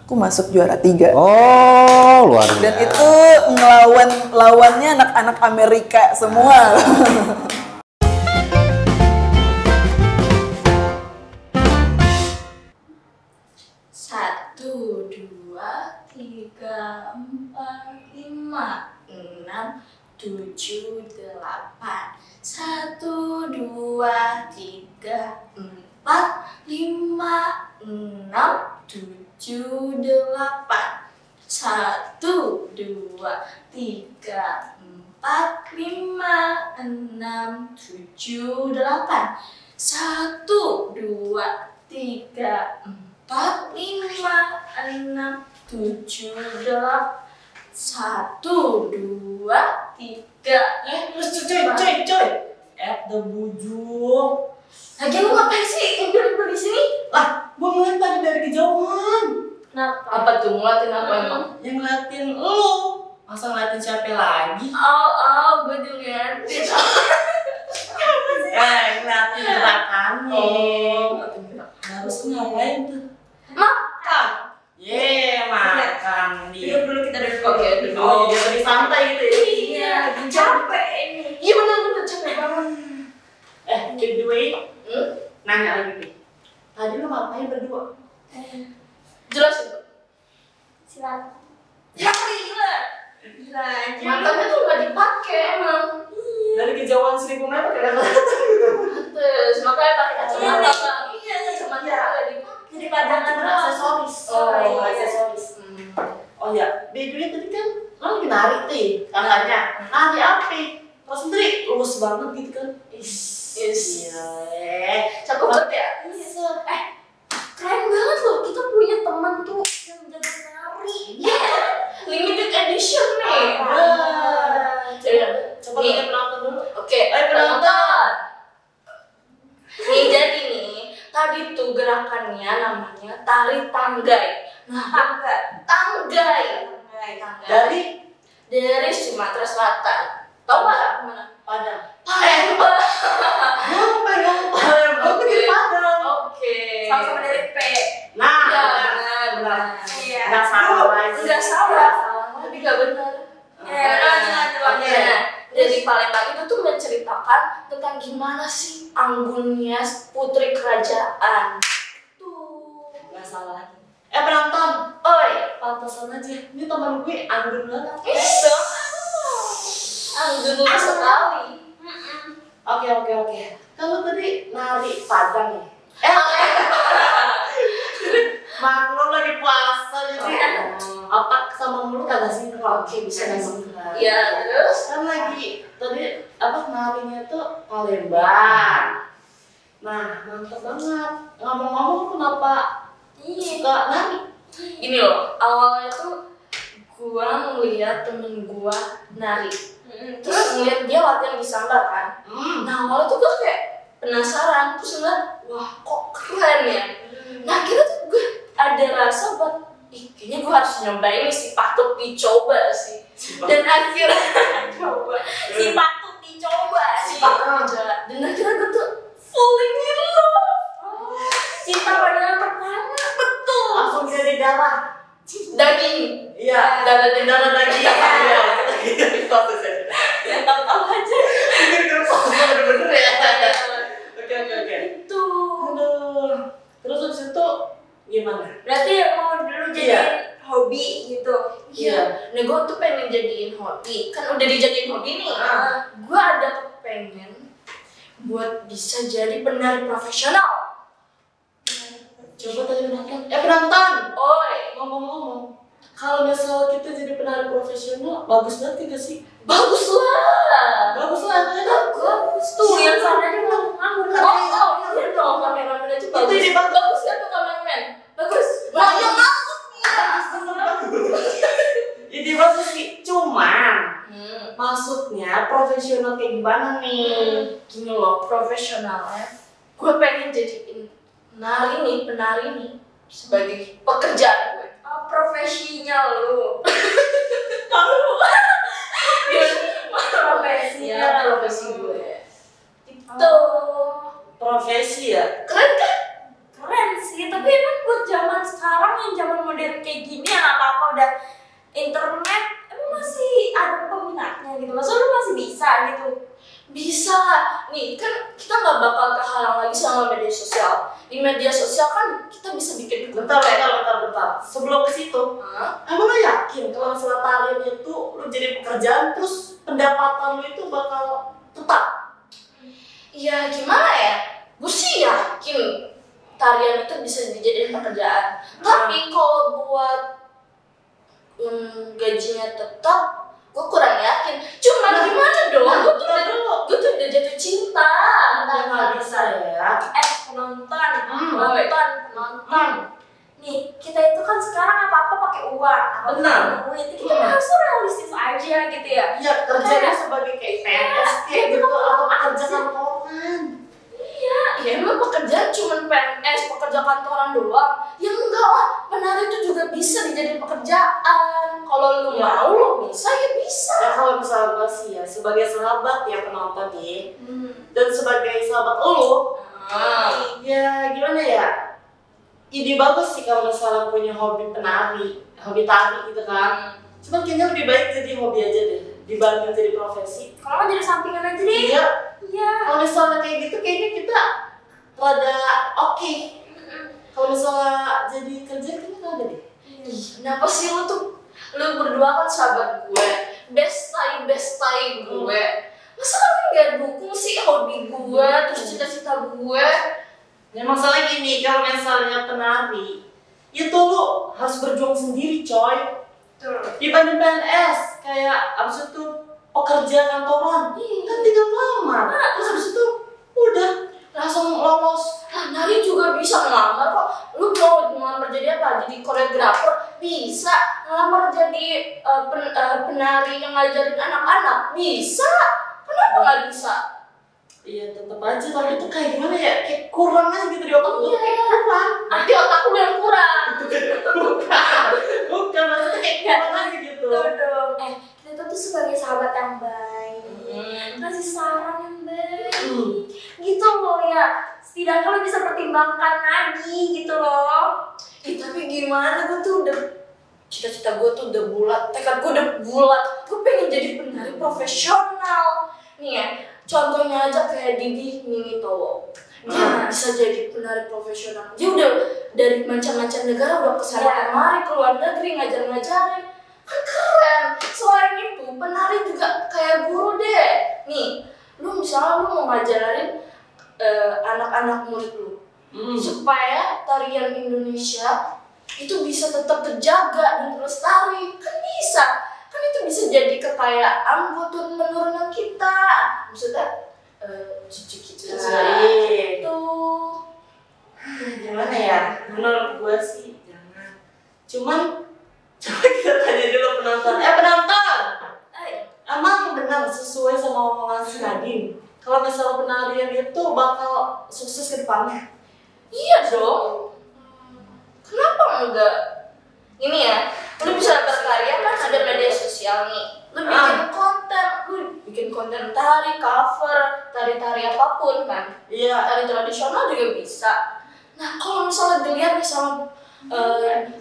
aku masuk juara 3. Oh, luar biasa. Dan itu lawannya anak-anak Amerika semua. Satu, dua, tiga, empat, lima, enam, tujuh, delapan. Satu, dua, tiga, empat, lima, enam, tujuh, delapan. Satu, dua, tiga, empat, lima, enam, tujuh, delapan. Satu, dua, tiga, empat, lima, enam, tujuh, delapan. Satu, dua, tiga. Coy. The bujung. Lagi lu ngapain sih ngumpul di sini? Lah, gua ngeliat tadi dari kejauhan. Kenapa? Apa tuh ngeliatin apa emang? Yang ngeliatin lu. Masa ngeliatin siapa lagi? Gue diliatin. Ngeliatin gerakannya. Harus ngapain tuh? Makan. Makan nih. Duduk dulu, kita duduk. Oke, duduk. Oh, jadi lebih santai gitu ya? Iya, capek ini. Iya benar capek banget. By the way, nanya lagi nih. Tadi lu ngapain berdua? Jelasin tuh. Silakan. Ya gila. Matanya tuh nggak dipakai emang. Dari kejauhan 1000 meter kelihatan. Terus makanya pakai kacamata bang. Iya, Kacamata nggak dipakai. Jadi padangan aksesoris. Aksesoris. Oh ya, by the way tadi kan lo lagi nari tuh katanya. Nari apa? Lo sendiri lurus banget gitu kan? Cakep banget ya. keren banget loh, kita punya teman tuh yang jago nari. Limited edition nih. Coba kita penonton dulu. Oke, penonton. Nih jadi nih, tadi tuh gerakannya namanya tari tanggai. Nah, tanggai. Dari Sumatera Selatan. Tahu nggak mana? Padang. Palembang. Oke. Oke. Sama-sama dari P. Nah, Ya, benar. Iya. Nggak salah lagi. Enggak salah. Tapi nggak benar. Jadi Palembang itu tuh menceritakan tentang gimana sih anggunnya putri kerajaan. Tuh. Nggak salah lagi. Penonton. Oi. Pantesan aja. Ini teman gue anggun banget. Itu. Anggun sekali. Oke. Kalau tadi nari Padang ya? Maklum lagi puasa jadi otak sama mulut kagak sinkron. Oke, bisa sinkron. Iya, terus Kan lagi tadi narinya tuh Palembang. Nah, mantap banget. Ngomong-ngomong kenapa suka nari? gini loh, awalnya tuh gua ngeliat temen gua nari. Terus ngeliat dia latihan di sanggar kan. Nah awalnya tuh gua kayak penasaran, terus ngeliat wah kok keren ya. Nah akhirnya tuh gue ada rasa buat kayaknya gue harus nyobain ini sih, patut dicoba sih. Dan akhirnya patut dicoba. Dan akhirnya gue tuh falling in love. Cinta pandangan pertama. Betul. Langsung jadi darah. Daging. Iya, darah daging. Iya. Ya tahu-tahu aja. Ini bener-bener ya. Oke. Itu. Aduh. Terus habis itu gimana? Berarti mau dulu jadi hobi gitu. Iya. Nah gue tuh pengen jadiin hobi. Kan udah dijadiin hobi nih. Gue ada kepengen buat bisa jadi penari profesional. Coba tadi penonton. Oi. Ngomong-ngomong, kalau misal kita jadi penari profesional, bagus banget gak sih? Bagus lah. Bagus lah. Bagus tuh. Yang sana dia ngomong. Iya dong. Kameramen aja bagus. Itu bagus kan tuh kameramen. Bagus. Nah yang maksudnya. Ini bagus sih. Cuman maksudnya profesional kayak gimana nih? Gini loh, profesionalnya. Gue pengen jadiin penari nih sebagai pekerjaan gue. Profesinya lu. Profesi gue. Itu. Profesi ya? Keren kan? Keren sih, tapi emang buat zaman sekarang yang zaman modern kayak gini yang apa-apa udah internet, emang masih ada peminatnya gitu. Masa lu masih bisa gitu? Bisa. Nih kan kita nggak bakal kehalang lagi sama media sosial. Di media sosial kan kita bisa bikin Bentar. Sebelum ke situ, emang lo yakin kalau masalah tarian itu lu jadi pekerjaan terus pendapatan lu itu bakal tetap? Ya gimana ya? Gue sih yakin tarian itu bisa dijadiin pekerjaan. Tapi kalau buat gajinya tetap, gue kurang yakin. Cuman gimana dong? Gue tuh udah jatuh cinta. Ya nggak bisa ya. Penonton. Nih, kita itu kan sekarang apa-apa pakai uang, apa-apa Benar. pakai duit. Kita harus realistis aja gitu ya. Ya kerjanya sebagai kayak PNS kayak gitu atau pekerja kantoran. Ya emang pekerjaan cuma PNS, pekerja kantoran doang. Ya enggak lah, penari itu juga bisa dijadiin pekerjaan. Kalau lu mau, lu bisa, ya bisa. Ya kalau misalnya gue sih ya sebagai sahabat ya penonton nih, dan sebagai sahabat lu, ya gimana ya? Ide bagus sih kalau misalnya punya hobi penari, hobi tari gitu kan. Cuman kayaknya lebih baik jadi hobi aja deh dibanding jadi profesi. Kalau nggak jadi sampingan aja deh. Iya. Iya. Kalau misalnya kayak gitu kayaknya kita rada oke. Kalau misalnya jadi kerja kayaknya nggak ada deh. Kenapa sih lu berdua kan sahabat gue, best tie gue. Masa lu nggak dukung sih hobi gue, terus cita-cita gue? Ya masalah gini, kalau misalnya penari, itu lu harus berjuang sendiri coy. Dibanding PNS, kayak abis itu pekerja kantoran, kan tinggal ngelamar. Terus abis itu udah langsung lolos. Nah, nari juga bisa ngelamar kok. Lu mau ngelamar jadi apa? Jadi koreografer? Bisa. Ngelamar jadi penari yang ngajarin anak-anak? Bisa. Kenapa nggak bisa? Iya tetep aja, tapi itu kayak gimana ya? Kayak kurang aja gitu di otak gue. Kayak kurang. Nanti otakku yang kurang. Bukan, maksudnya kayak kurang aja gitu. Dong. Kita tuh sebagai sahabat yang baik, kasih saran yang baik, gitu loh ya. Setidaknya lo bisa pertimbangkan lagi gitu loh. Tapi gimana, gue tuh udah cita-cita gue tuh udah bulat, tekad gue udah bulat. Gue pengen jadi penari profesional. Nih ya, contohnya aja kayak Didi Ninitowo. Dia bisa jadi penari profesional. Dia udah dari macam-macam negara udah kesana kemari ke luar negeri ngajar-ngajarin. Kan keren. Selain itu, penari juga kayak guru deh. Nih, lu misalnya lu mau ngajarin anak-anak murid lu supaya tarian Indonesia itu bisa tetap terjaga dan terlestari. Kan bisa. Kan itu bisa jadi kekayaan buat turun-menurun kita. Maksudnya cucu kita Itu tuh. gimana ya? Menurut gue sih jangan. Cuman coba kita tanya dulu penonton. Penonton, emang benar sesuai sama omongan si Nadine? Kalau misalnya penarian itu bakal sukses ke depannya? Iya dong. Kenapa enggak? Ini ya, lu bisa berkarya kan ada media sosial nih. Lu bikin konten tari, cover, tari-tari apapun kan. Iya. Tari tradisional juga bisa. Nah, kalau misalnya dilihat nih sama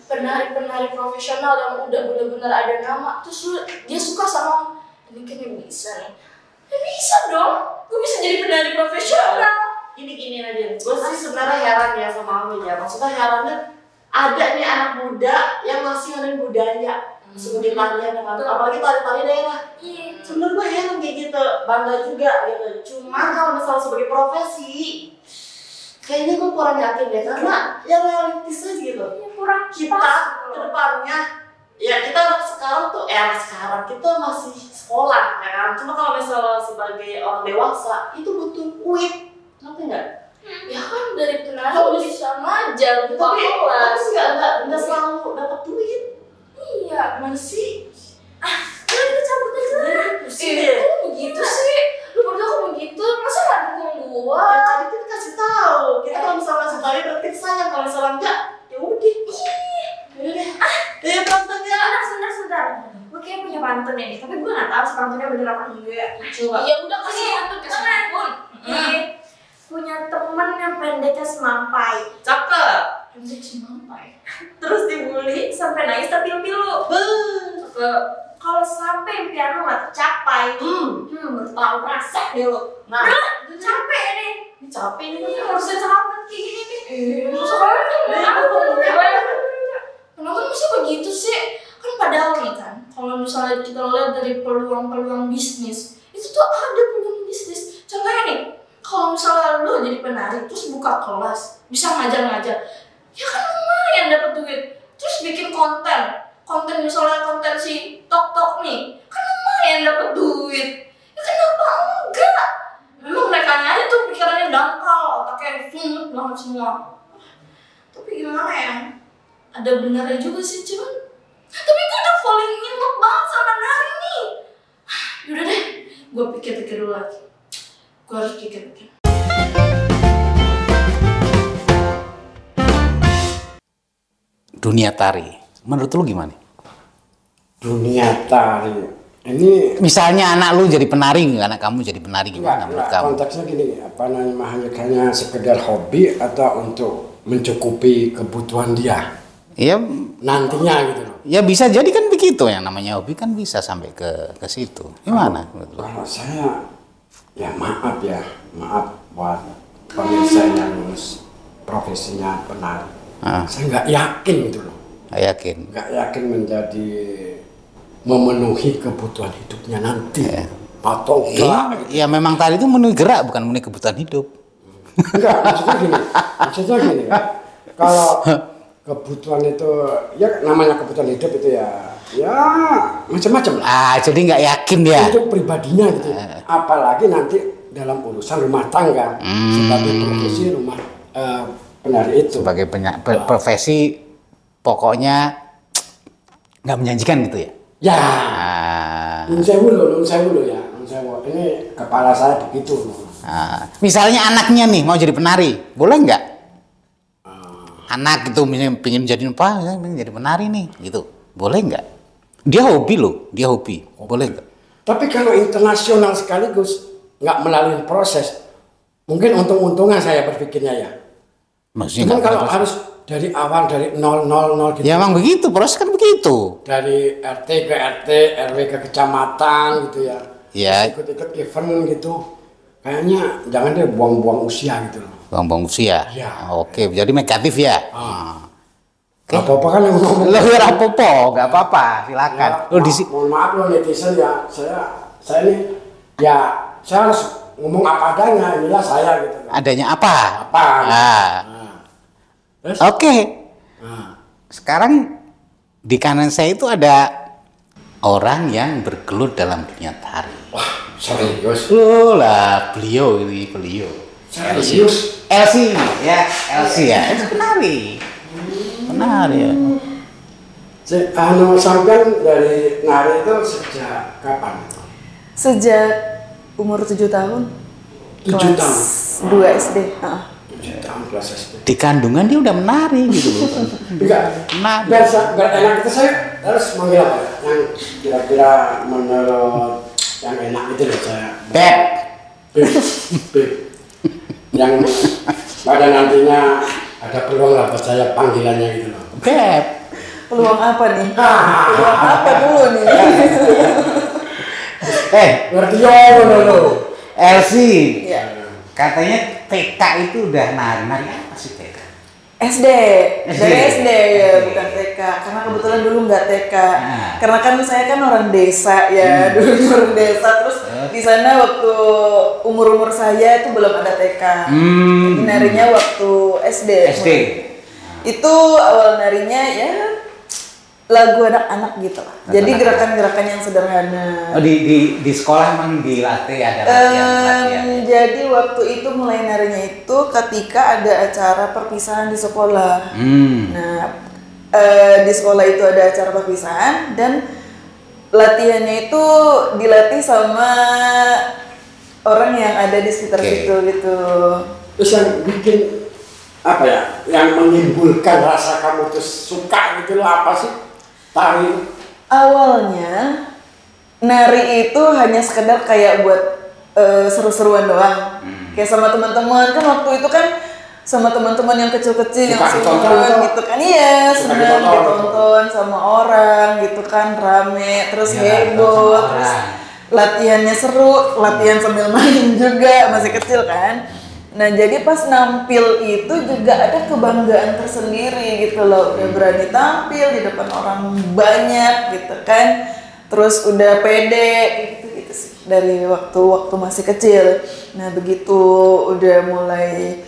penari-penari profesional yang udah bener-bener ada nama, terus dia suka sama ini kayaknya bisa nih. Ya bisa dong. Gue bisa jadi penari profesional. Gini Nadine, gue sih sebenarnya heran ya sama lu ya. Maksudnya herannya ada nih anak muda yang masih ngadain budaya sebagai tarian kan, apalagi tari-tari daerah. Sebenarnya gue heran kayak gitu, bangga juga gitu. Cuma kalau misalnya sebagai profesi, kayaknya gue kurang yakin deh, karena ya realistis aja gitu. Kurang Kita ke depannya, ya kita sekarang tuh sekarang kita masih sekolah ya kan. Cuma kalau misalnya sebagai orang dewasa itu butuh duit, ngerti nggak? Ya kan dari penari lu bisa ngajar, buka Tapi kelas. nggak selalu dapat duit. Iya. Gimana sih? Kita cabut aja. Pusing deh. Kok begitu sih? Lu berdua kok begitu? Masa gak dukung gua? Ya tadi kita kasih tahu. Kita kalau misalnya kasih tahu berarti sayang, kalau misalnya enggak, ya udah. Udah deh. Ya pantun ya. Sebentar. Gue kayak punya pantun ya nih, tapi gue gak tahu sih pantunnya bener apa enggak. Coba. Ya udah kasih pantun ke pun. Punya temen yang pendeknya semampai. Cakep. injeksi mampai. Terus dibully sampai nangis terpilu-pilu. Kalau sampai impian lu nggak tercapai, bertahu rasa deh lo. Nah, capek nih. Capek nih. Harusnya capek kayak gini nih. Soalnya kenapa mesti begitu sih? Kan padahal nih kan, kalau misalnya kita lihat dari peluang-peluang bisnis, itu tuh ada peluang bisnis. Contohnya nih, kalau misalnya lu jadi penari terus buka kelas, bisa ngajar-ngajar, ya kan lumayan dapat duit. Terus bikin konten misalnya konten si Tok nih, kan lumayan dapat duit. Ya kenapa enggak? Memang mereka aja tuh pikirannya dangkal, otaknya sungut banget semua. Tapi gimana ya? Ada benarnya juga sih, cuman tapi gue udah falling in love banget sama nari nih. Yaudah deh, gue pikir-pikir dulu lagi. Gue harus pikir-pikir. Dunia tari, menurut lu gimana? Dunia tari ini Misalnya anak lu jadi penari, anak kamu jadi penari, gimana menurut kamu? konteksnya gini, apa namanya, hanya sekedar hobi atau untuk mencukupi kebutuhan dia Ya, nantinya gitu loh. ya bisa jadi kan begitu, yang namanya hobi kan bisa sampai ke situ. Gimana menurut lu? Kalau saya, ya maaf buat pemirsa yang profesinya penari. Saya nggak yakin gitu loh. Nggak yakin. Nggak yakin menjadi memenuhi kebutuhan hidupnya nanti. Atau enggak. Ya memang tari itu memenuhi gerak, bukan memenuhi kebutuhan hidup. Enggak, maksudnya gini. Kalau kebutuhan itu, ya namanya kebutuhan hidup itu ya macam-macam lah. Jadi nggak yakin ya? Untuk pribadinya gitu. Apalagi nanti dalam urusan rumah tangga sebagai profesi penari itu. Sebagai profesi pokoknya nggak menjanjikan gitu ya? Ya. Nun sewu ya. Ini kepala saya begitu. Misalnya anaknya nih mau jadi penari, boleh nggak? Anak itu misalnya pengen jadi apa? Pengen jadi penari nih, gitu. Boleh nggak? Dia hobi loh, boleh nggak? Tapi kalau internasional sekaligus nggak melalui proses, mungkin untung-untungan saya berpikirnya ya. Maksudnya Cuman kalau harus dari awal dari 000 gitu. Ya emang begitu, proses kan begitu. Dari RT ke RT, RW ke kecamatan gitu ya. Ya. Ikut-ikut event gitu. Kayaknya jangan deh buang-buang usia gitu loh. Buang-buang usia. Ya. Oke, jadi negatif ya. Gak apa-apa kan yang ngomong. Lo nggak apa-apa, silakan. Ya, mohon maaf lo netizen ya. Saya ini ya saya harus ngomong apa adanya, inilah saya gitu. Adanya apa? Terus? Oke. Sekarang di kanan saya itu ada orang yang bergelut dalam dunia tari. Wah, serius? Lah, beliau. Serius? Elsie ya. Itu penari ya. Sampai dari nari itu sejak kapan? Sejak umur 7 tahun. 7 tahun? 2 SD. 7 tahun kelas SD. Di kandungan dia udah menari gitu loh. Enggak. Menari. Biar enak itu saya harus manggil apa ya? Yang kira-kira menurut yang enak itu loh saya. Beb. Yang pada nantinya ada peluang lah buat saya panggilannya gitu loh. Beb. Peluang apa nih? Peluang apa dulu nih? Ngerti ya lo. Elsie. Iya. Katanya TK itu udah nari apa sih TK? SD, dari SD ya, bukan TK. Karena kebetulan dulu nggak TK. Karena kan saya kan orang desa ya, dulu orang desa. Terus di sana waktu umur saya itu belum ada TK. Narinya waktu SD. Itu awal narinya ya lagu anak-anak gitu lah. Jadi gerakan-gerakan yang sederhana. Oh, di sekolah emang dilatih ada latihan. Jadi waktu itu mulai narinya itu ketika ada acara perpisahan di sekolah. Nah, di sekolah itu ada acara perpisahan dan latihannya itu dilatih sama orang yang ada di sekitar situ gitu. Terus yang bikin apa ya? Yang menimbulkan rasa kamu tuh suka gitu loh, apa sih? Tari. Awalnya nari itu hanya sekedar kayak buat seru-seruan doang. Kayak sama teman-teman kan waktu itu kan sama teman-teman yang kecil-kecil yang ditonton seneng gitu kan. Iya, seneng ditonton. ditonton sama orang gitu kan, rame, terus Iya, heboh, ditonton sama terus orang. latihannya seru, latihan sambil main juga, masih kecil kan. Nah jadi pas nampil itu juga ada kebanggaan tersendiri gitu loh, udah berani tampil di depan orang banyak gitu kan, terus udah pede gitu sih dari waktu masih kecil. Nah begitu udah mulai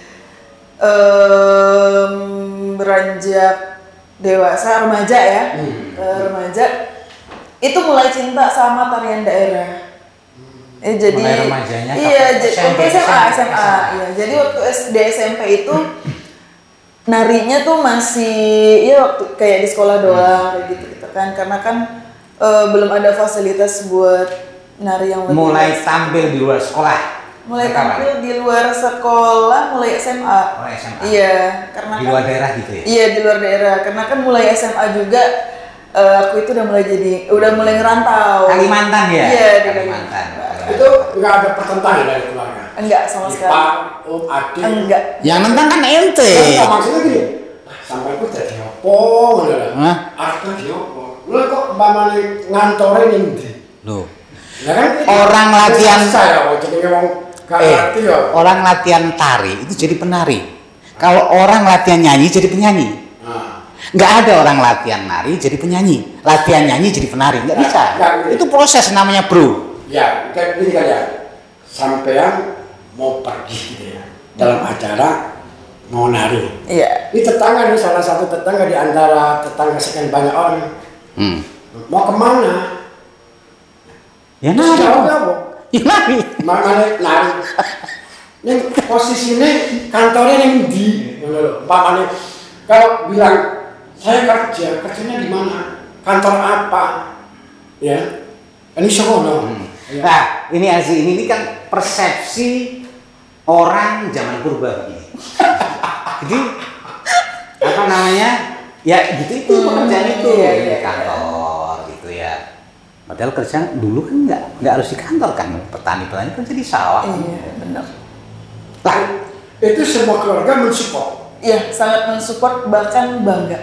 beranjak dewasa, remaja ya, remaja itu mulai cinta sama tarian daerah. Jadi Mulai remajanya iya, SMP, waktu SMA. SMA. Iya, jadi waktu SD SMP itu narinya tuh masih ya waktu kayak di sekolah doang kayak gitu kan, karena kan belum ada fasilitas buat nari yang lebih Mulai tampil di luar sekolah. mulai tampil di luar sekolah mulai SMA. Mulai SMA. Iya, karena Di kan luar daerah gitu ya. iya di luar daerah, karena kan mulai SMA juga aku itu udah mulai ngerantau. Kalimantan ya? Iya, di Kalimantan. Itu nggak ada pertentangan dari keluarga. Enggak sama sekali. Ipar, adik. Enggak. Yang nentang kan ente. Nah, maksudnya gini, sampai aku jadi apa, ngono lho. Hah? Aku jadi apa? Lu kok mbamane ngantore ning ndi? Loh. Ya kan itu Orang latihan- saya kok jenenge wong gak ngerti ya. Orang latihan tari itu jadi penari. Kalau orang latihan nyanyi jadi penyanyi. Nah, Nggak ada orang latihan nari jadi penyanyi. Latihan nyanyi jadi penari. Nggak bisa. nggak. Itu proses namanya bro. ya, kayak gini kan ya. Sampean mau pergi gitu ya. Dalam acara mau nari. Iya. Ini tetangga nih, salah satu tetangga di antara tetangga sekian banyak orang. Mau kemana? Ya Terus nari. jawabnya apa? Ya nari. Mana nari? Ini posisinya kantornya yang di, umpamanya kalau bilang saya kerjanya di mana? Kantor apa? Ya, ini sono. Nah, ini kan persepsi orang zaman purba begini. Jadi apa namanya? Ya gitu itu pekerjaan itu di kantor gitu ya. Padahal kerja dulu kan nggak harus di kantor kan, petani kan jadi sawah. Iya, benar. Nah, itu semua keluarga mensupport. Iya, sangat mensupport, bahkan bangga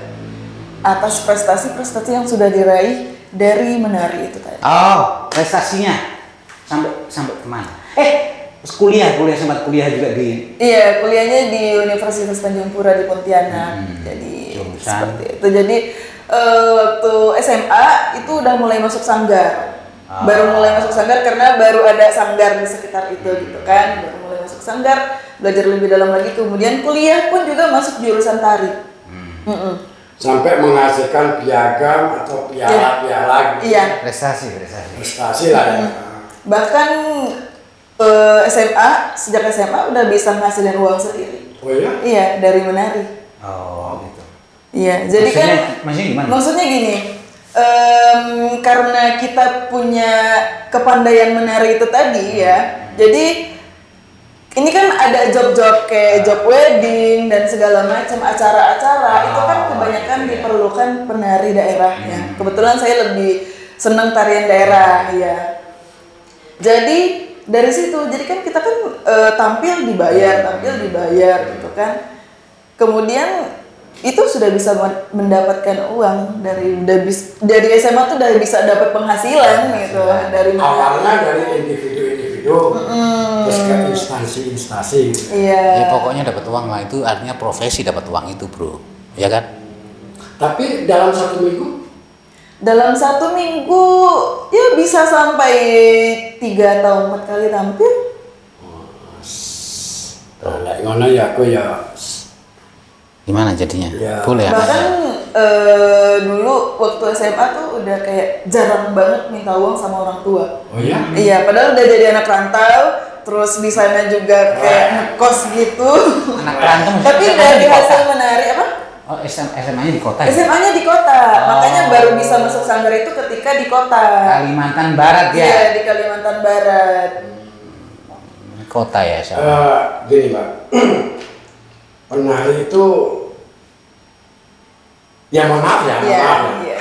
atas prestasi-prestasi yang sudah diraih dari menari itu tadi. Oh, prestasinya sampai kemana? Kuliah sempat kuliah juga di. Iya, kuliahnya di Universitas Tanjung Pura di Pontianak. Jadi jurusan. seperti itu. Jadi waktu SMA itu udah mulai masuk sanggar. Baru mulai masuk sanggar karena baru ada sanggar di sekitar itu gitu kan. Baru mulai masuk sanggar, belajar lebih dalam lagi. Kemudian kuliah pun juga masuk jurusan tari. Sampai menghasilkan piagam atau piala-piala gitu. Iya. Prestasi lah ya. Bahkan sejak SMA udah bisa ngasilin uang sendiri. Oh iya? Iya, dari menari. Oh gitu. Iya, jadi Maksudnya gimana? maksudnya gini, karena kita punya kepandaian menari itu tadi ya, jadi ini kan ada job-job kayak job wedding dan segala macam acara-acara itu kan kebanyakan diperlukan penari daerahnya. Kebetulan saya lebih senang tarian daerah ya. Jadi dari situ, jadi kan kita kan tampil dibayar gitu kan. Kemudian itu sudah bisa mendapatkan uang dari SMA tuh udah bisa dapat penghasilan gitu dari awalnya dari individu terus ke instansi gitu. Iya. Ya pokoknya dapat uang lah, itu artinya profesi dapat uang itu bro, ya kan? Tapi dalam satu minggu Ya bisa sampai 3 atau 4 kali tampil. Lah ngono ya aku ya Gimana jadinya? Ya. Boleh ya? Bahkan dulu waktu SMA tuh udah kayak jarang banget minta uang sama orang tua. Oh ya? Iya, padahal udah jadi anak rantau, terus di sana juga kayak ngekos gitu. Anak rantau maksudnya Tapi SMA dari di kota? hasil menari apa? Oh SMA-nya di kota ya? SMA-nya di kota, Oh. makanya baru bisa masuk sanggar itu ketika di kota. Kalimantan Barat ya? Iya, di Kalimantan Barat. Kota ya SMA. Gini Mbak, penari itu ya mohon maaf ya, Iya, maaf ya. iya.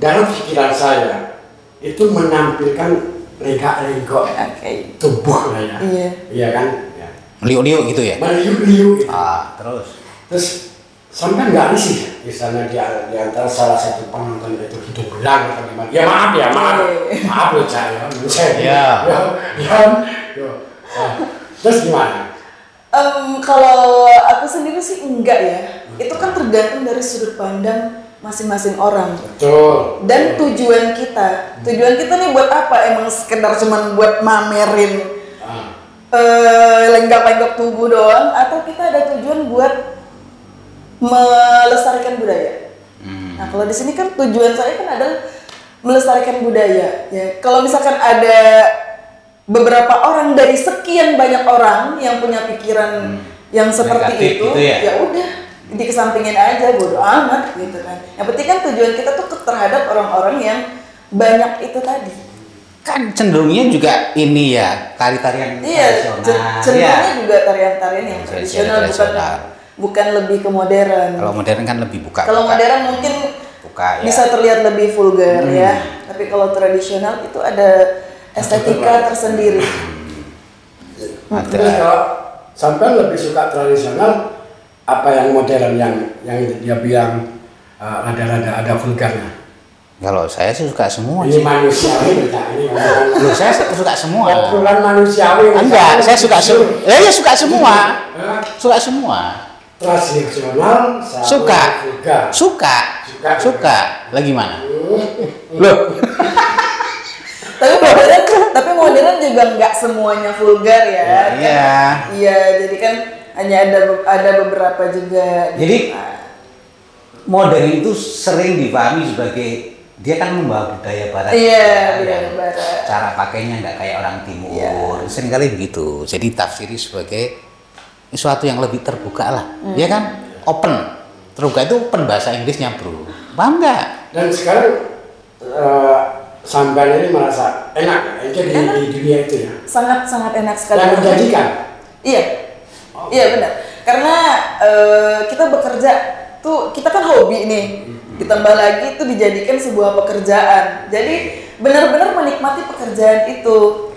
Dalam pikiran saya itu menampilkan lenggak-lenggok Oke. tubuh lah ya. Iya. Iya kan? Ya. Liuk-liuk gitu ya? Meliuk-liuk gitu. Terus sampai nggak sih misalnya di antara salah satu penonton itu hidung belang atau gimana? Ya maaf loh Cak ya. Terus gimana? Kalau aku sendiri sih enggak ya. Itu kan tergantung dari sudut pandang masing-masing orang. Betul. Dan tujuan kita nih buat apa? Emang sekedar cuman buat mamerin lenggak-lenggak tubuh doang, atau kita ada tujuan buat melestarikan budaya. Nah, kalau di sini kan tujuan saya kan adalah melestarikan budaya. Ya, kalau misalkan ada beberapa orang dari sekian banyak orang yang punya pikiran yang seperti negatif itu, gitu ya udah dikesampingin aja, bodo amat gitu kan. Yang penting kan tujuan kita tuh terhadap orang-orang yang banyak itu tadi. kan cenderungnya juga ini ya tarian-tarian tradisional. Cenderungnya juga tarian-tarian yang tradisional, bukan lebih ke modern. Kalau modern kan lebih buka. Kalau modern mungkin buka, ya. Bisa terlihat lebih vulgar ya. Tapi kalau tradisional itu ada estetika tersendiri. Terus kalau sampai lebih suka tradisional, apa yang modern yang dia bilang rada-rada ada vulgarnya? Kalau saya sih suka semua. Ini manusiawi, ini Loh, saya suka semua. obrolan manusiawi. Enggak, saya suka semua. Ya suka semua. Suka semua. Tradisional, Suka. vulgar. Suka. Lagi mana? Loh. Tapi modern juga nggak semuanya vulgar ya. Iya. Iya, jadi kan hanya ada beberapa juga. Jadi modern itu sering dipahami sebagai dia kan membawa budaya barat. Iya, budaya barat. Cara pakainya nggak kayak orang timur. Iya. Seringkali begitu. Jadi tafsiri sebagai sesuatu yang lebih terbuka lah. Ya kan? Open. Terbuka itu open, bahasa Inggrisnya, bro. Paham nggak? Dan sekarang sampean ini merasa enak ya di dunia itu ya? Sangat enak sekali. Dan menjanjikan? Iya. Iya benar. Karena kita bekerja tuh, kita kan hobi nih. Ditambah lagi itu dijadikan sebuah pekerjaan. Jadi benar-benar menikmati pekerjaan itu.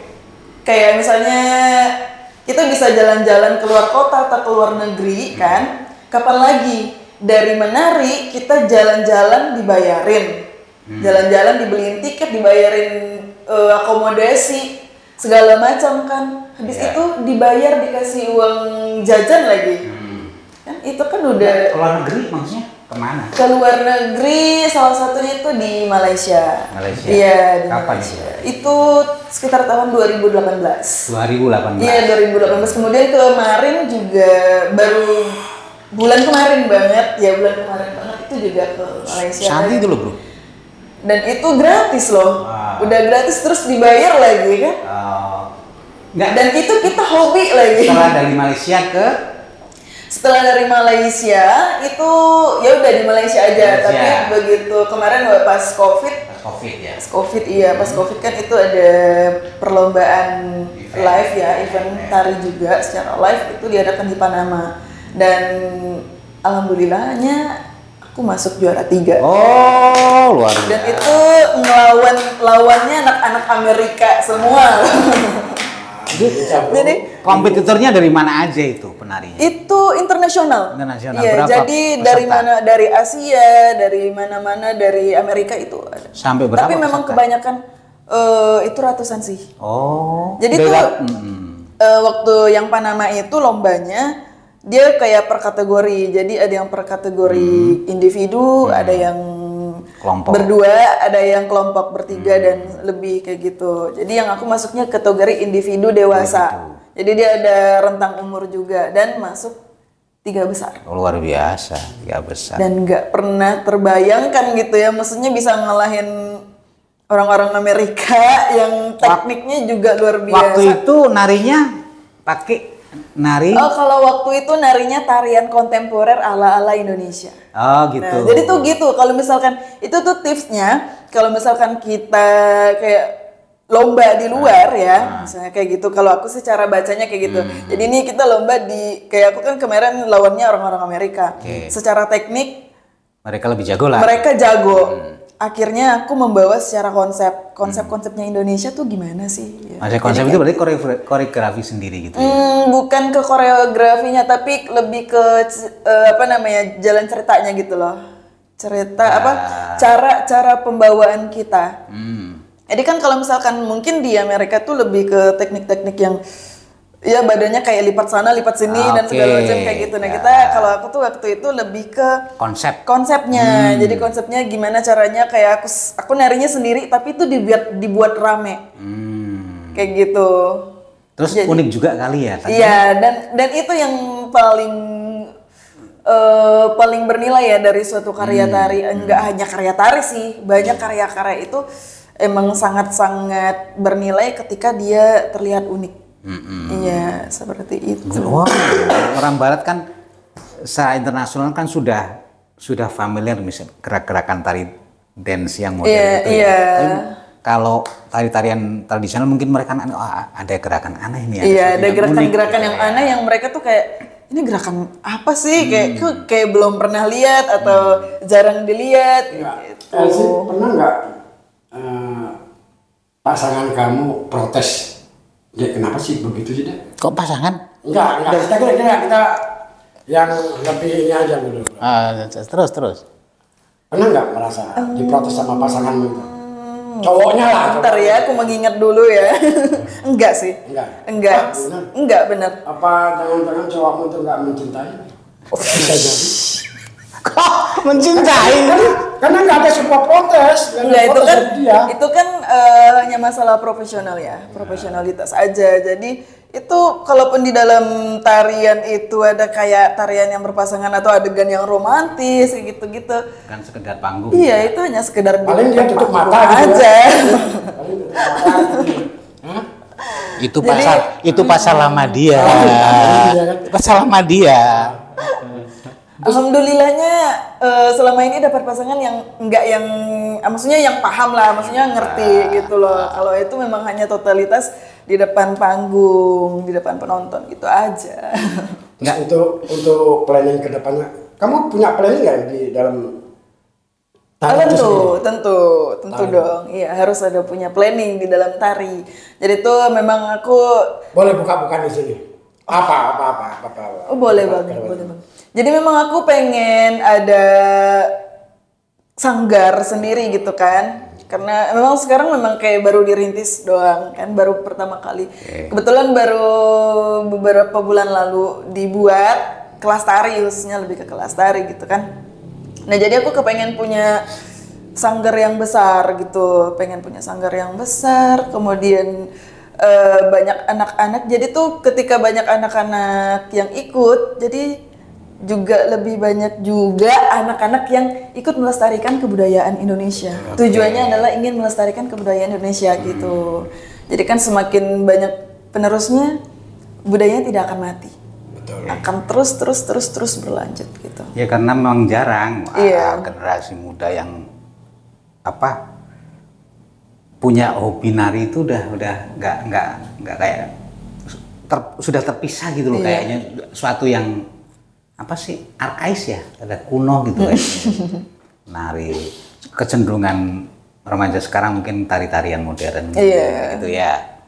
Kayak misalnya kita bisa jalan-jalan keluar kota atau keluar negeri kan. Kapan lagi dari menari kita jalan-jalan dibayarin. Jalan-jalan dibeliin tiket, dibayarin akomodasi segala macam kan. Habis itu dibayar, dikasih uang jajan lagi. Kan itu kan udah keluar negeri maksudnya kemana? Ke luar negeri, salah satunya itu di Malaysia. Iya, di Kapan Malaysia. Itu sekitar tahun 2018. 2018. Iya, 2018. Kemudian kemarin juga baru bulan kemarin banget itu juga ke Malaysia. Santai itu loh, bro. Dan itu gratis loh. Udah gratis terus dibayar lagi kan? Dan itu kita hobi lagi. Setelah dari Malaysia itu ya udah di Malaysia aja. Tapi begitu kemarin pas COVID kan itu ada perlombaan live ya, event tari juga secara live itu diadakan di Panama. Dan alhamdulillahnya aku masuk juara 3. Oh, luar biasa. Dan itu lawannya anak-anak Amerika semua. Jadi kompetitornya dari mana aja itu penarinya? Itu internasional. Iya, berapa jadi peserta? dari Asia, dari mana-mana, dari Amerika itu ada. Sampai berapa? Tapi memang kebanyakan itu ratusan sih. Oh. Jadi tuh waktu yang Panama itu lombanya dia kayak per kategori. Jadi ada yang per kategori individu, ada yang kelompok berdua, ada yang kelompok bertiga dan lebih kayak gitu. Jadi yang aku masuknya kategori individu dewasa. Jadi dia ada rentang umur juga dan masuk 3 besar. Oh, luar biasa, 3 besar. Dan nggak pernah terbayangkan gitu ya, maksudnya bisa ngalahin orang-orang Amerika yang tekniknya juga luar biasa. Waktu itu narinya pakai nari? Oh, kalau waktu itu narinya tarian kontemporer ala-ala Indonesia. Oh, gitu. Nah, jadi tuh gitu, kalau misalkan itu tuh tipsnya, kalau misalkan kita kayak lomba di luar ya, misalnya kayak gitu. Kalau aku secara bacanya kayak gitu. Jadi ini kita lomba kayak aku kan kemarin lawannya orang-orang Amerika. Secara teknik mereka lebih jago lah. Mereka jago. akhirnya aku membawa secara konsepnya Indonesia tuh gimana sih? Ya. Maksudnya konsep itu berarti koreografi sendiri gitu ya? Bukan ke koreografinya, tapi lebih ke jalan ceritanya gitu loh. Cara pembawaan kita. Jadi kan kalau misalkan mungkin di Amerika tuh lebih ke teknik-teknik yang ya badannya kayak lipat sana, lipat sini dan segala macam kayak gitu. Nah, kalau aku tuh waktu itu lebih ke konsepnya. Jadi konsepnya gimana caranya kayak aku narinya sendiri tapi itu dibuat rame. Kayak gitu. Terus jadi, unik juga kali ya. Iya, dan itu yang paling bernilai ya dari suatu karya tari. Enggak hanya karya tari sih, banyak karya-karya itu emang sangat-sangat bernilai ketika dia terlihat unik. Iya, seperti itu. Wow, orang Barat kan secara internasional kan sudah familiar misalnya gerak-gerakan tari dance yang modern itu. Iya. Kalau tari-tarian tradisional mungkin mereka ada gerakan aneh nih. Iya, ada gerakan-gerakan yang aneh yang mereka tuh kayak ini gerakan apa sih? Kayak belum pernah lihat atau jarang dilihat. Gitu. Elsie, pernah nggak pasangan kamu protes? Ya kenapa sih begitu sih deh? Kok pasangan? Enggak. Kita yang lebih ini aja dulu. Terus. Pernah nggak merasa diprotes sama pasanganmu itu? Cowoknya lah. Bentar ya, aku mengingat dulu ya. Enggak sih. Enggak. Enggak benar. Apa jangan-jangan cowokmu itu nggak mencintai? Bisa jadi. Kok mencintai? Karena nggak ada sebuah protes. Enggak, itu kan hanya masalah profesional ya, profesionalitas aja. Jadi itu kalaupun di dalam tarian itu ada kayak tarian yang berpasangan atau adegan yang romantis kayak gitu-gitu. Kan sekedar panggung. Iya, itu hanya sekedar paling dia tutup mata aja. Itu pasal lama dia. Pasal lama dia. Alhamdulillahnya selama ini dapat pasangan yang maksudnya yang paham lah, maksudnya ngerti gitu loh. Kalau itu memang hanya totalitas di depan panggung, di depan penonton gitu aja. Terus untuk planning ke depannya, kamu punya planning nggak di dalam tari? Tentu dong. Iya, harus ada punya planning di dalam tari. Jadi tuh memang aku boleh buka-buka di sini. Apa? Oh, boleh banget. Jadi memang aku pengen ada sanggar sendiri gitu kan. Karena memang sekarang memang kayak baru dirintis doang kan, baru pertama kali. Kebetulan baru beberapa bulan lalu dibuat kelas tari, khususnya lebih ke kelas tari gitu kan. Nah, jadi aku kepengen punya sanggar yang besar gitu, kemudian banyak anak-anak. Jadi tuh ketika banyak anak-anak yang ikut, jadi juga lebih banyak juga anak-anak yang ikut melestarikan kebudayaan Indonesia. Tujuannya adalah ingin melestarikan kebudayaan Indonesia gitu. Jadi kan semakin banyak penerusnya, budayanya tidak akan mati. Betul. Akan terus berlanjut gitu. Ya karena memang jarang generasi muda yang punya hobi nari itu udah nggak kayak sudah terpisah gitu loh, kayaknya suatu yang arkais ya, ada kuno gitu kan. Nari kecenderungan remaja sekarang mungkin tari-tarian modern gitu ya.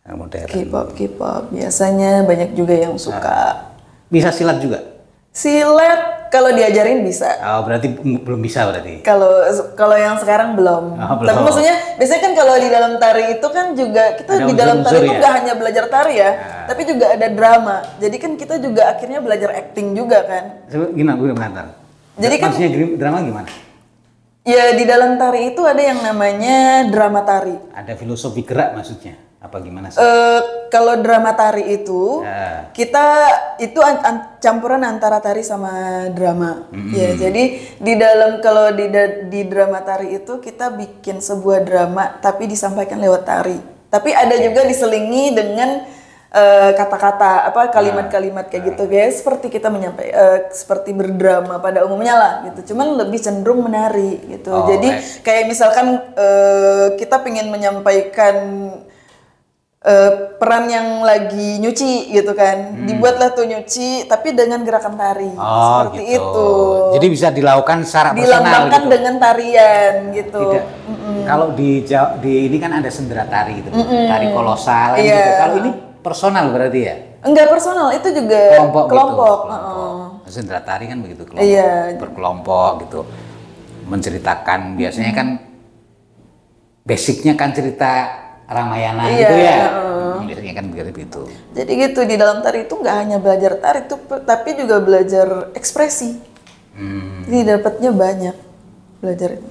Modern. K-pop biasanya banyak juga yang suka. Bisa silat juga? Silat kalau diajarin bisa. Oh, berarti belum bisa berarti. Kalau yang sekarang belum. Tapi maksudnya biasanya kan kalau di dalam tari itu kan juga kita ada di dalam tari itu nggak hanya belajar tari ya, tapi juga ada drama. Jadi kan kita juga akhirnya belajar acting juga kan. Gimana gue bentar. Jadi kan maksudnya drama gimana? Ya di dalam tari itu ada yang namanya drama tari. Ada filosofi gerak maksudnya? Apa gimana sih? Kalau drama tari itu kita itu campuran antara tari sama drama. Ya, jadi kalau di drama tari itu kita bikin sebuah drama tapi disampaikan lewat tari. Tapi ada juga diselingi dengan kata-kata kalimat-kalimat kayak gitu guys, seperti kita seperti berdrama pada umumnya lah gitu. Cuman lebih cenderung menari gitu. Jadi kayak misalkan kita pengen menyampaikan peran yang lagi nyuci gitu kan. Dibuatlah tuh nyuci tapi dengan gerakan tari. Seperti gitu. itu. Jadi bisa dilakukan secara personal Dilambangkan gitu. dengan tarian gitu. Tidak. Kalau di ini kan ada sendera tari gitu. Tari kolosal kan Iya. gitu. Kalau ini personal berarti ya? Enggak personal, itu juga Kelompok. Heeh. Sendera tari kan begitu, kelompok. Iya. Berkelompok gitu. Menceritakan biasanya kan basicnya kan cerita Ramayana Iya, gitu ya. Biasanya kan begitu. Jadi gitu, di dalam tari itu nggak hanya belajar tari tuh, tapi juga belajar ekspresi. Jadi dapatnya banyak belajar.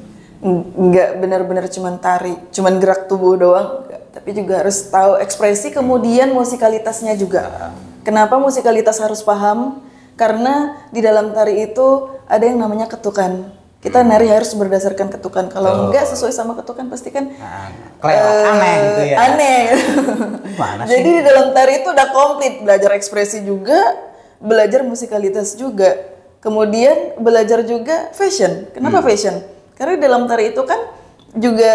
Nggak benar-benar cuman tari, cuman gerak tubuh doang, nggak. Tapi juga harus tahu ekspresi, kemudian musikalitasnya juga. Kenapa musikalitas harus paham? Karena di dalam tari itu ada yang namanya ketukan. Kita nari harus berdasarkan ketukan. Kalau enggak sesuai sama ketukan pasti kan Aneh gitu ya. Aneh. Mana sih? Jadi di dalam tari itu udah komplit, belajar ekspresi juga, belajar musikalitas juga. Kemudian belajar juga fashion. Kenapa fashion? Karena di dalam tari itu kan juga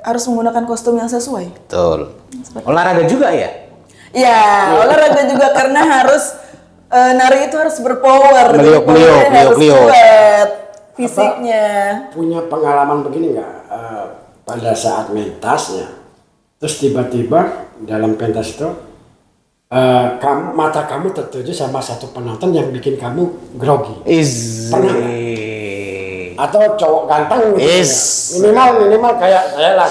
harus menggunakan kostum yang sesuai. Betul. Olahraga juga ya? Ya, olahraga juga karena harus nari itu harus berpower. Beliau-beliau. Harus kuat fisiknya. Punya pengalaman begini nggak? Pada saat mentasnya, terus tiba-tiba dalam pentas itu mata kamu tertuju sama satu penonton yang bikin kamu grogi. Pernah nggak? Atau cowok ganteng gitu ya. Minimal kayak saya lah.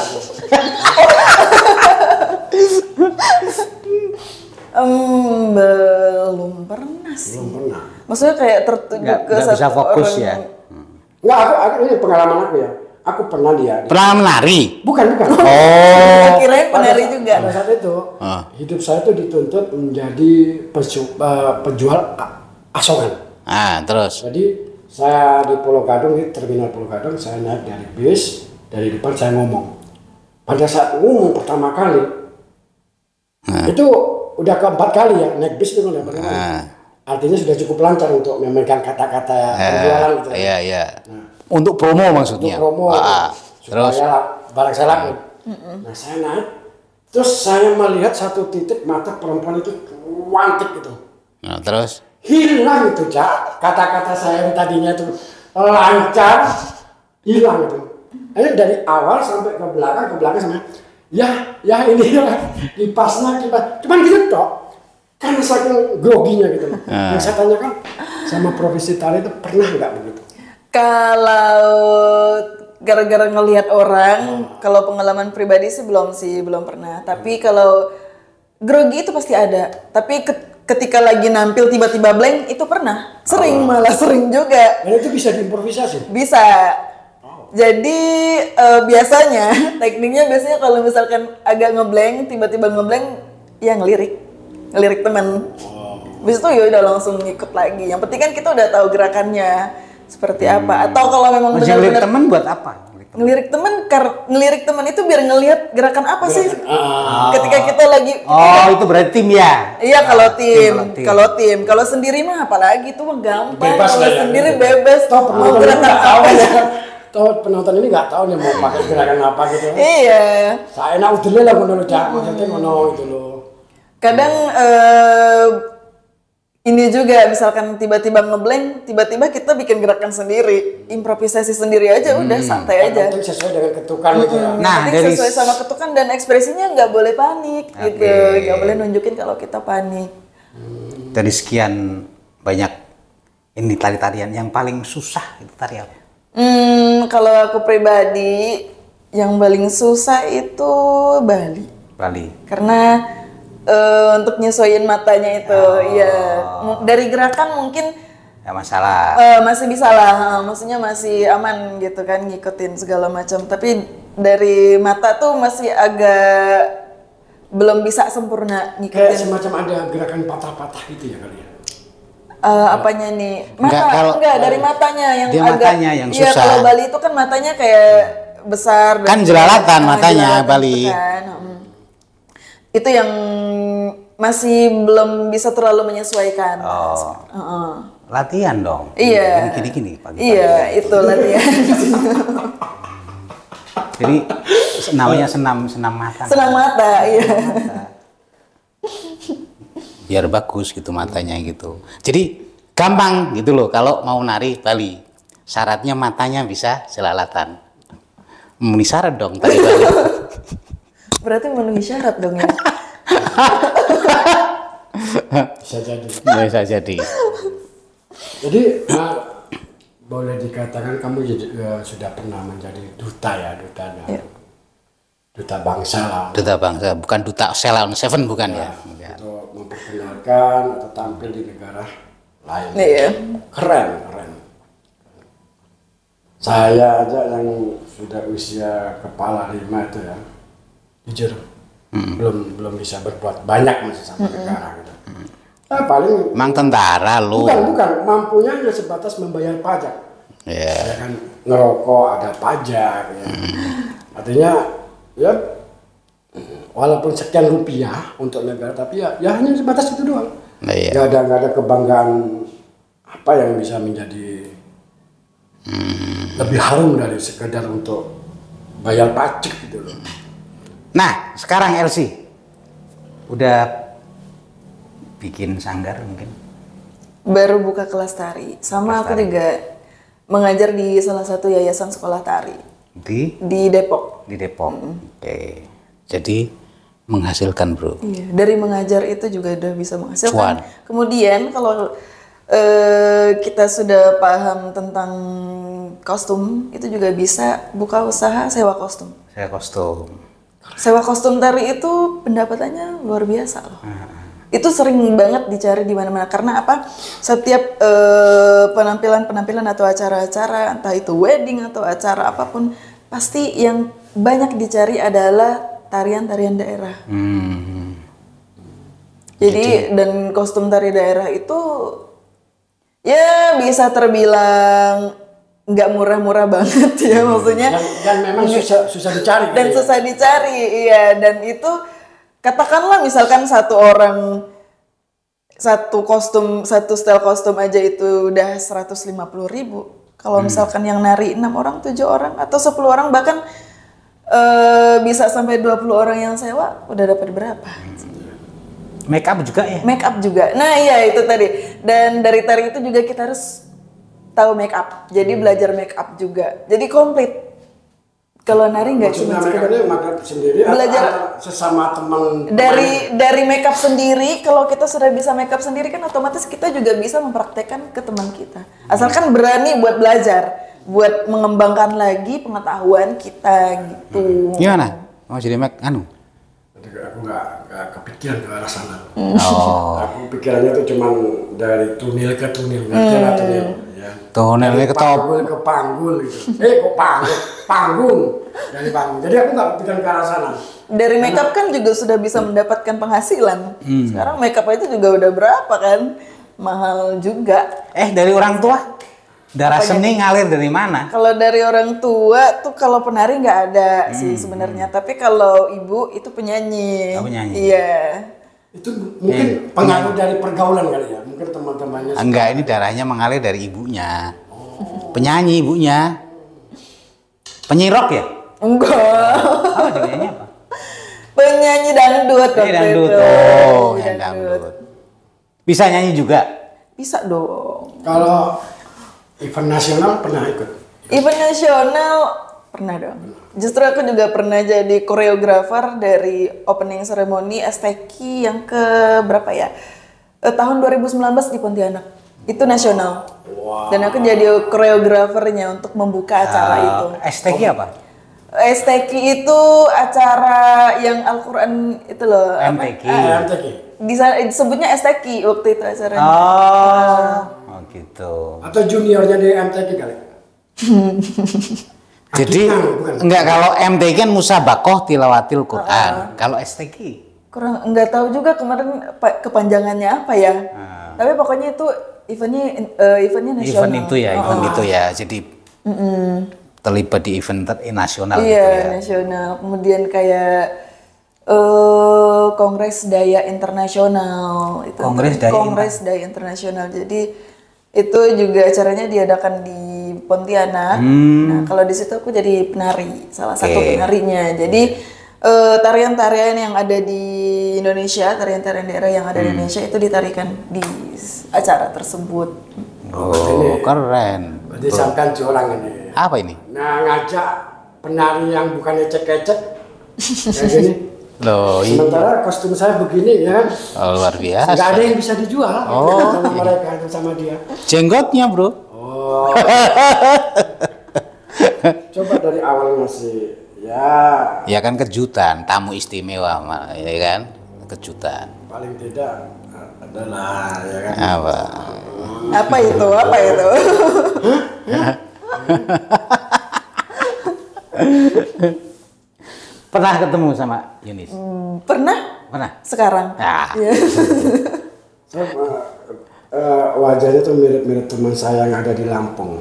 Belum pernah sih. Belum pernah. Maksudnya kayak tertuju Nggak ke bisa satu fokus orang. ya? Nggak, aku ini pengalaman aku ya. Aku pernah dia. Pernah menari? Bukan. Kirain penari juga. Pada saat itu, hidup saya itu dituntut menjadi penjual asongan. Terus? Jadi saya di Pulau Gadung, di terminal Pulau Gadung, saya naik dari bis, dari depan saya ngomong. Pada saat ngomong pertama kali, itu udah keempat kali ya, naik bis itu kan kali. Artinya sudah cukup lancar untuk memegang kata-kata penjualan gitu. Iya. Untuk promo maksudnya? Untuk promo, Terus? supaya barang saya laku. Nah saya naik, terus saya melihat satu titik mata perempuan itu cantik gitu. Nah, terus? Hilang itu, Cak. Kata-kata saya yang tadinya itu lancar, hilang itu. Akhirnya dari awal sampai ke belakang sampai ya ini kipasnya. Cuman gitu toh. Karena saking groginya gitu. Yang saya tanyakan sama profesi tari itu pernah nggak begitu? Kalau gara-gara ngelihat orang, kalau pengalaman pribadi sih belum pernah. Tapi kalau grogi itu pasti ada. Tapi ketika lagi nampil tiba-tiba blank itu pernah. Sering juga. Dan itu bisa diimprovisasi? Bisa. Jadi biasanya tekniknya kalau misalkan agak ngeblank, tiba-tiba ngeblank, ya ngelirik teman. Habis itu ya udah langsung ngikut lagi. Yang penting kan kita udah tahu gerakannya seperti apa. Atau kalau memang ngelirik teman buat apa? Ngelirik teman itu biar ngelihat gerakan apa sih ketika kita lagi. Itu berarti tim ya? Iya kalau tim. Kalau sendiri mah apalagi itu mah gampang. Bebas lah ya. Sendiri bebas. Mau gerakan apa ya? Toh penonton ini nggak tahu nih mau pakai gerakan apa gitu. Iya. Saya enak udah lah ngono maksudnya ngono itu loh. Kadang ini juga misalkan tiba-tiba ngeblank, tiba-tiba kita bikin gerakan sendiri, improvisasi sendiri aja, udah santai aja. Penting sesuai dengan ketukan gitu ya. Nah, Penting sesuai sama ketukan dan ekspresinya nggak boleh panik gitu, nggak boleh nunjukin kalau kita panik. Dari sekian banyak ini tari-tarian yang paling susah itu tari apa? Kalau aku pribadi yang paling susah itu Bali. Karena untuk nyesuaiin matanya itu, ya dari gerakan mungkin nggak masalah. Masih bisa lah, maksudnya masih aman gitu kan ngikutin segala macam. Tapi dari mata tuh masih agak belum bisa sempurna ngikutin. Kayak semacam ada gerakan patah-patah gitu ya kali ya. Apanya nih? Enggak dari matanya yang dia agak. matanya yang susah. Iya kalau Bali itu kan matanya kayak besar. Kan jelalatan matanya Bali. Gitu kan. Itu yang masih belum bisa terlalu menyesuaikan. Latihan dong. Iya. Gini pagi-pagi. Iya, itu latihan. Jadi namanya senam mata. Senam mata, iya. biar bagus gitu matanya gitu. Jadi gampang gitu loh kalau mau nari Bali. Syaratnya matanya bisa jelalatan. Memenuhi syarat dong tadi Bali. Berarti memenuhi syarat dong ya. Bisa jadi. Bisa jadi. Jadi boleh dikatakan kamu sudah pernah menjadi duta ya, duta bangsa lah. Duta bangsa, bukan duta Ceylon Seven bukan ya? Untuk memperkenalkan atau tampil di negara lain. Iya. Keren. Saya aja yang sudah usia kepala 5 itu ya, jujur belum bisa berbuat banyak masih sama negara gitu. Nah, paling Emang tentara lu. bukan mampunya hanya sebatas membayar pajak. Ya. Ya kan ngerokok ada pajak ya. Artinya ya walaupun sekian rupiah untuk negara tapi ya hanya sebatas itu doang. Nah, iya. Nggak ada kebanggaan apa yang bisa menjadi lebih harum dari sekedar untuk bayar pajak gitu loh. Nah, sekarang Elsie udah bikin sanggar mungkin? Baru buka kelas tari. Sama aku juga mengajar di salah satu yayasan sekolah tari. Di Depok. Di Depok. Oke. Jadi menghasilkan, Bro. Iya, dari mengajar itu juga udah bisa menghasilkan. Cuan. Kemudian kalau kita sudah paham tentang kostum, itu juga bisa buka usaha sewa kostum. Sewa kostum tari itu pendapatannya luar biasa loh. Itu sering banget dicari di mana-mana karena apa? Setiap penampilan atau acara-acara, entah itu wedding atau acara apapun, pasti yang banyak dicari adalah tarian-tarian daerah. Jadi dan kostum tari daerah itu ya bisa terbilang nggak murah-murah banget ya maksudnya. Dan memang susah dicari. Dan susah dicari, iya. Dan itu katakanlah misalkan satu orang satu style kostum aja itu udah 150.000. Kalau misalkan yang nari 6 orang, 7 orang atau 10 orang bahkan bisa sampai 20 orang yang sewa udah dapat berapa? Make up juga ya? Make up juga. Nah iya itu tadi. Dan dari tari itu juga kita harus tahu make up. Jadi belajar make up juga. Jadi komplit. Kalau nari nggak cuma sekedar make up sendiri belajar sesama teman dari make up sendiri. Kalau kita sudah bisa make up sendiri kan otomatis kita juga bisa mempraktekkan ke teman kita. Asalkan berani buat belajar, buat mengembangkan lagi pengetahuan kita gitu. Gimana? Mau jadi Aku nggak kepikiran ke arah sana. Oh. Aku pikirannya tuh cuman dari tunil ke tunil, ngerti lah tunil. Ya. Tunil ke panggul ke panggul gitu. Kok panggung dari panggung. Jadi aku nggak kepikiran ke arah sana. Dari makeup kan juga sudah bisa mendapatkan penghasilan. Sekarang makeup aja juga udah berapa kan? Mahal juga. Dari orang tua? Darah seni ngalir dari mana? Kalau dari orang tua tuh kalau penari nggak ada sih sebenarnya. Tapi kalau ibu itu penyanyi. Penyanyi. Iya. Itu mungkin pengaruh dari pergaulan kali ya. Mungkin teman-temannya. Enggak, ini darahnya mengalir dari ibunya. Penyanyi ibunya. Penyirok ya? Enggak. Apa penyanyi apa? Penyanyi dangdut. Dangdut. Oh, yang dangdut. Bisa nyanyi juga? Bisa dong. Kalau event nasional pernah ikut? Event nasional pernah dong. Justru aku juga pernah jadi koreografer dari opening ceremony STQ yang ke berapa ya? Tahun 2019 di Pontianak. Itu nasional. Wow. Dan aku jadi koreografernya untuk membuka acara itu. STQ apa? STQ itu acara yang Al-Quran itu loh. MTQ. MTQ. Disebutnya STQ waktu itu acaranya. Oh gitu. Atau juniornya di MTQ kali? Jadi enggak, kalau MTQ kan musabakoh tilawatil Quran. Kalau STQ? Kurang enggak tahu juga kemarin kepanjangannya apa ya. Tapi pokoknya itu eventnya nasional. Event itu ya, event itu ya. Jadi terlibat di event nasional iya, gitu ya. Nasional. Kemudian kayak Kongres Daya Internasional itu. Kongres Daya Internasional. Jadi itu juga acaranya diadakan di Pontianak. Nah, kalau di situ aku jadi penari, salah satu penarinya. Jadi tarian-tarian yang ada di Indonesia, tarian-tarian daerah yang ada di Indonesia itu ditarikan di acara tersebut. Oh, keren. Berarti sampean curang ini. Apa ini? Nah, ngajak penari yang bukan ecek-ecek kayak gini. Loh, Sementara kostum saya begini ya. Oh, luar biasa. Nggak ada yang bisa dijual sama mereka sama dia. Jenggotnya, Bro. Oh. Coba dari awal masih ya. Ya kan kejutan, tamu istimewa, ya kan? Kejutan. Paling tidak adalah ya kan. Apa? Apa itu? Apa itu? Pernah ketemu sama Yunis? Pernah? Pernah. Sekarang? Nah. Iya. Saya, wajahnya tuh mirip-mirip teman saya yang ada di Lampung.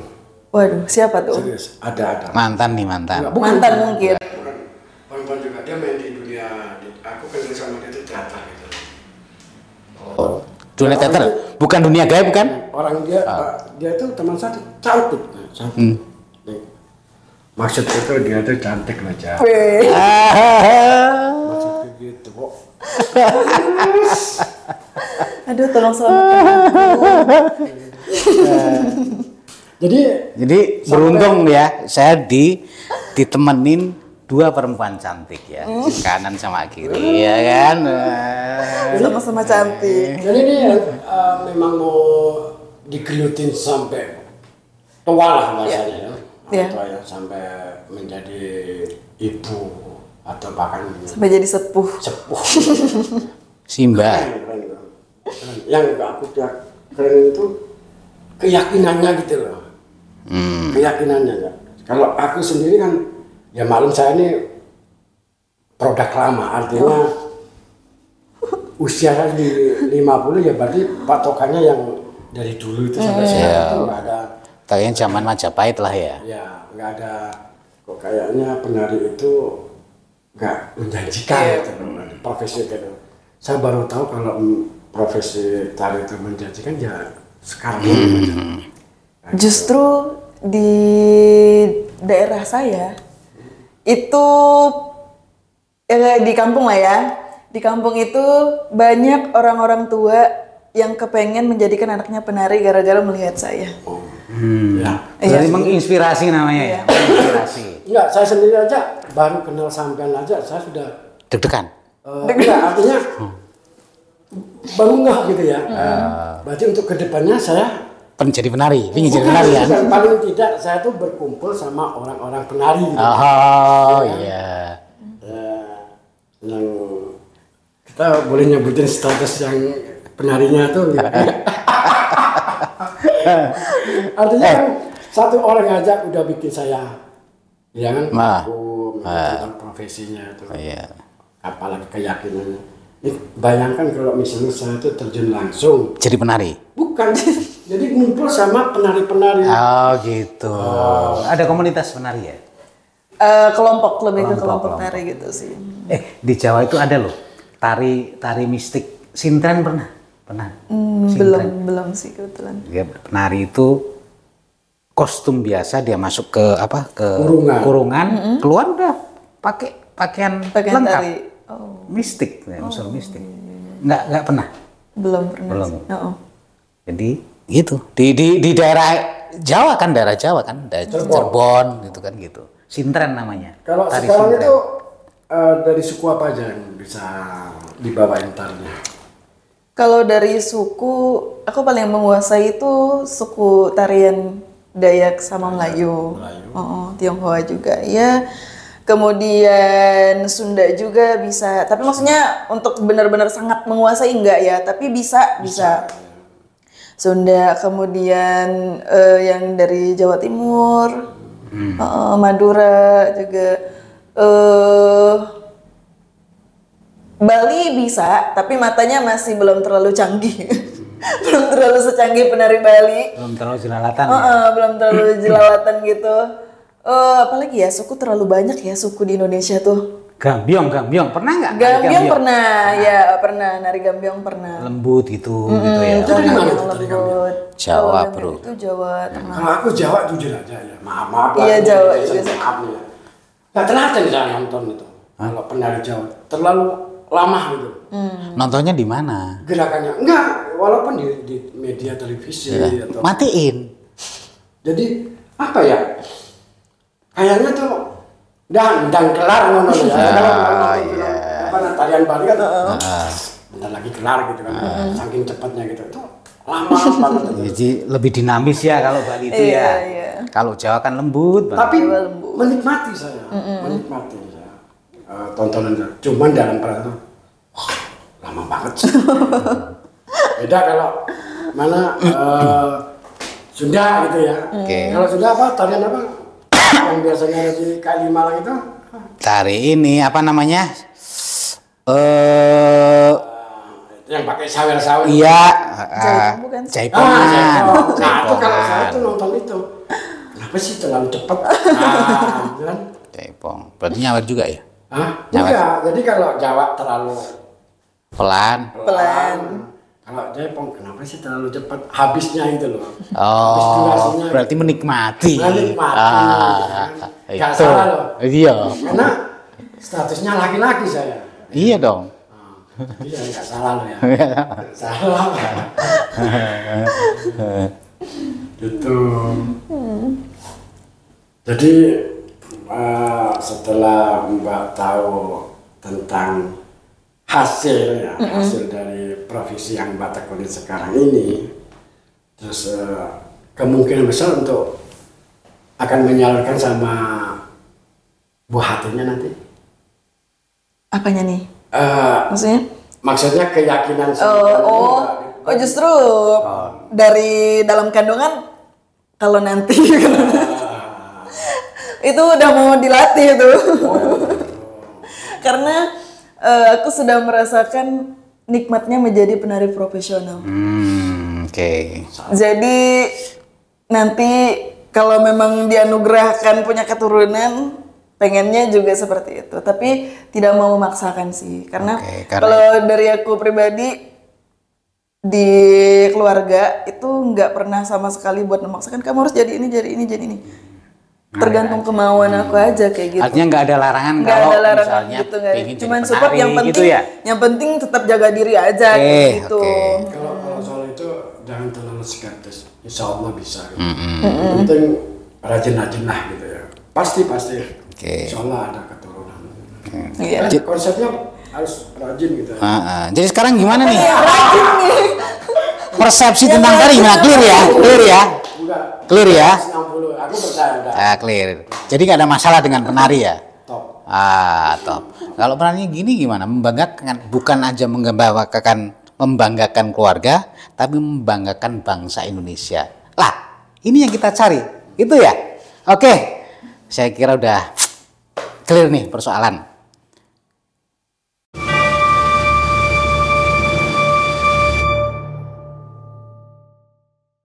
Waduh, siapa tuh? Serius, ada. Mantan nih, mantan. Enggak, bukan. Mantan mungkin. Bukan. Perempuan juga, dia main di dunia, aku kenal sama dia itu teater gitu. Oh, dunia teater? Bukan dunia gaib, bukan? Orang dia, dia tuh teman saya tuh cantik. Nih. Maksud itu dia tuh cantik loh, Cak. Weh. Maksudnya gitu kok. Aduh, tolong selamatkan aku. Jadi beruntung ya, saya ditemenin dua perempuan cantik ya, kanan sama kiri ya kan. Sama-sama cantik. Jadi ini memang mau digelutin sampai tua lah bahasanya ya. Iya. Tua ya, sampai menjadi ibu atau bahkan Sampai jadi sepuh. sepuh. Simba. Keren. Yang aku keren itu keyakinannya gitu loh. Keyakinannya ya. Kalau aku sendiri kan ya maklum saya ini produk lama, artinya usia saya di 50 ya berarti patokannya yang dari dulu itu sampai sekarang itu nggak ada. Kayaknya zaman Majapahit lah ya. Ya nggak ada, kok kayaknya penari itu nggak menjanjikan gitu, profesi itu. Saya baru tahu kalau profesi tari itu menjanjikan ya sekarang ini. Justru di daerah saya itu di kampung lah ya. Di kampung itu banyak orang-orang tua yang kepengen menjadikan anaknya penari gara-gara melihat saya. Ya. Jadi menginspirasi namanya ya. Menginspirasi. Enggak, saya sendiri aja baru kenal sampean aja saya sudah Deg-degan. enggak, artinya baru nggak gitu ya. Berarti untuk kedepannya saya Jadi penari, ingin jadi penari ya. bukan, paling tidak saya tuh berkumpul sama orang-orang penari gitu. Oh iya. Yang kita boleh nyebutin status yang penarinya tuh gitu. Artinya kan satu orang aja udah bikin saya ya kan tentang profesinya itu. Iya. Apalagi keyakinannya. Ini bayangkan kalau misalnya saya itu terjun langsung. Jadi penari. Bukan. Jadi ngumpul sama penari-penari. Oh gitu. Ada komunitas penari ya? Kelompok, lebih ke kelompok tari gitu sih. Di Jawa itu ada loh tari mistik. Sintren pernah? Belum sih kebetulan. Ya, penari itu kostum biasa, dia masuk ke kurungan, keluar udah pakai pakaian lengkap. Tari. Mistik, unsur mistik. Nggak pernah. Belum pernah. Belum. Sih. Jadi gitu. Di daerah Jawa kan, daerah Cirebon gitu kan gitu. Sintren namanya. Kalau Tari sekarang sintren. itu dari suku apa aja yang bisa dibawain tarinya? Kalau dari suku, aku paling menguasai itu suku tarian Dayak sama Melayu. Tionghoa juga ya. Kemudian Sunda juga bisa. Tapi maksudnya untuk benar-benar sangat menguasai enggak ya, tapi bisa. Sunda, kemudian yang dari Jawa Timur, Madura juga. Bali bisa, tapi matanya masih belum terlalu canggih. Belum terlalu secanggih penari Bali. Belum terlalu jelalatan. Belum terlalu jelalatan gitu. Apalagi ya, suku terlalu banyak ya suku di Indonesia tuh. Gambyong pernah nggak? Gambyong pernah, ya pernah. Nari gambyong pernah. Lembut gitu ya. Itu dari mana tuh tari Lembut. Jawa, Kalau bro. Itu Jawa Tengah. Kalau aku Jawa jujur aja ya, maaf lah. Iya, Jawa Saya juga. maaf nih ya. Nggak telaten saya nonton itu. Kalau penari Jawa terlalu lama gitu. Nontonnya di mana? Gerakannya enggak, walaupun di media televisi atau matiin. jadi apa ya? Kayaknya tuh dan kelar ngono ya. Kalau apa tarian Bali kan bentar lagi kelar gitu kan. Saking cepatnya gitu. Itu lama banget. Jadi lebih dinamis ya kalau Bali itu ya. Kalau Jawa kan lembut. Tapi menikmati saya. Menikmati saya. Tontonan cuman dalam perasaan wah, lama banget sih. Beda kalau mana Sunda gitu ya. Kalau Sunda apa tarian apa yang biasanya ada di Kali Malang itu? Tari ini apa namanya? Yang pakai sawer-sawer. Iya. Jaipong bukan? Jaipong. Jaipong. Nah, itu kalau saya tuh nonton itu, kenapa sih terlalu cepat? Nah, gitu kan? Jaipong. Berarti nyawer juga ya? Hah? Enggak. Jadi kalau Jawa terlalu Pelan. Kalau Jaipong kenapa sih terlalu cepat? Habisnya itu loh. Oh, berarti menikmati. Gak salah loh. Iya. Karena statusnya laki-laki saya. Iya dong. Iya, nggak salah loh ya. Nggak salah. Gitu. Jadi setelah Mbak tahu tentang hasil ya, hasil dari profesi yang Mbak tekuni sekarang ini, terus kemungkinan besar untuk akan menyalurkan sama buah hatinya nanti. Apanya nih? Maksudnya? Maksudnya keyakinan justru dari dalam kandungan kalau nanti itu udah mau dilatih tuh. Karena aku sudah merasakan nikmatnya menjadi penari profesional. Oke. Jadi nanti kalau memang dianugerahkan punya keturunan, pengennya juga seperti itu, tapi tidak mau memaksakan sih, karena kalau dari aku pribadi di keluarga itu nggak pernah sama sekali buat memaksakan kamu harus jadi ini, jadi ini, jadi ini. Tergantung kemauan aku aja kayak gitu. Artinya nggak ada larangan nggak kalau ada larangan misalnya gitu, nggak. Cuman jadi support yang penari penting, gitu ya? yang penting tetap jaga diri aja kayak gitu. Kalau soal itu jangan terlalu skeptis, insya Allah bisa. Gitu. Yang penting rajin-rajin lah gitu ya. Pasti. Insya Allah ada keturunan. Konsepnya harus rajin gitu. Jadi sekarang gimana nih? Rajin nih. Persepsi tentang tari gimana? Clear ya? Clear ya? 60, aku percaya. Clear. Jadi nggak ada masalah dengan penari ya? Top. Top. Kalau penarinya gini gimana? Membanggakan, bukan aja membanggakan keluarga, tapi membanggakan bangsa Indonesia. Lah, ini yang kita cari. Itu ya? Oke. Saya kira udah clear nih persoalan.